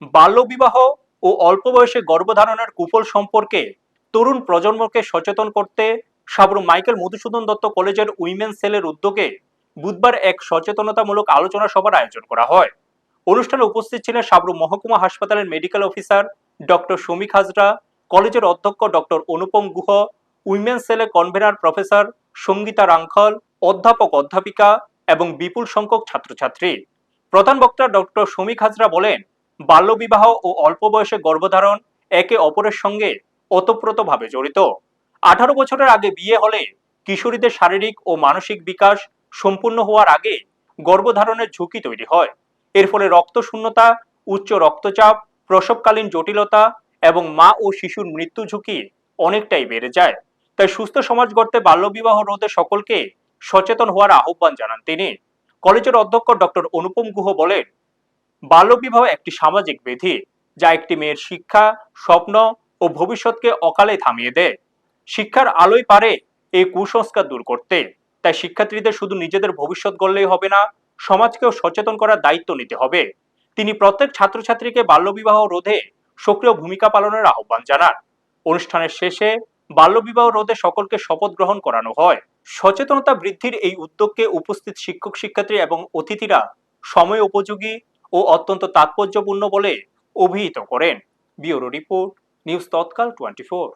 বাল্যবিবাহ ও অল্প বয়সে গর্ভধারণের কুফল সম্পর্কে তরুণ প্রজন্মকে সচেতন করতে সাবরুম মাইকেল মধুসূদন দত্ত কলেজের উইমেন সেলের উদ্যোগে বুধবার এক সচেতনতামূলক আলোচনা সভার আয়োজন করা হয়। অনুষ্ঠানে উপস্থিত ছিলেন সাবরুম মহকুমা হাসপাতালের medical officer doctor Shamik Hazra, কলেজের অধ্যক্ষ ডক্টর অনুপম গুহ, উইমেন সেলে কনভেনার প্রফেসর সঙ্গীতা রাংখল, অধ্যাপক অধ্যাপিকা এবং বিপুল সংখ্যক ছাত্রছাত্রী। প্রধান বক্তা ডক্টর শমিক হাজরা বলেন, বাল্যবিবাহ ও অল্প বয়সে গর্ভধারণ একে অপরের সঙ্গে ওতপ্রোতভাবে জড়িত। 18 বছরের আগে বিয়ে হলে কিশোরীদের শারীরিক ও মানসিক বিকাশ সম্পূর্ণ হওয়ার আগে গর্ভধারণের ঝুঁকি তৈরি হয়। এর ফলে রক্তশূন্যতা, উচ্চ রক্তচাপ, প্রসবকালীন জটিলতা এবং মা ও শিশুর মৃত্যু ঝুঁকি অনেকটাই বেড়ে যায়। তাই সুস্থ সমাজ গড়তে বাল্যবিবাহ রোধে সকলকে সচেতন হওয়ার আহ্বান জানান তিনি। কলেজের অধ্যক্ষ ডক্টর অনুপম গুহ বলেন, বাল্যবিবাহ একটি সামাজিক ব্যাধি যা একটি মেয়ের শিক্ষা, স্বপ্ন ও ভবিষ্যৎকে অকালে থামিয়ে দেয়। শিক্ষার আলোয় পারে এই কুসংস্কার দূর করতে। তাই শিক্ষার্থীদের শুধু নিজেদের ভবিষ্যৎ গড়লেই হবে না, সমাজকেও সচেতন করার দায়িত্ব নিতে হবে। তিনি প্রত্যেক ছাত্রছাত্রীকে বাল্যবিবাহ রোধে সক্রিয় ভূমিকা পালনের আহ্বান জানান। অনুষ্ঠানের শেষে বাল্যবিবাহ রোধে সকলকে শপথ গ্রহণ করানো হয়। সচেতনতা বৃদ্ধির এই উদ্যোগকে উপস্থিত শিক্ষক শিক্ষার্থী এবং অতিথিরা সময় উপযোগী ও অত্যন্ত তাৎপর্যপূর্ণ বলে অভিহিত করেন। ব্যুরো রিপোর্ট, নিউজ তৎকাল 24।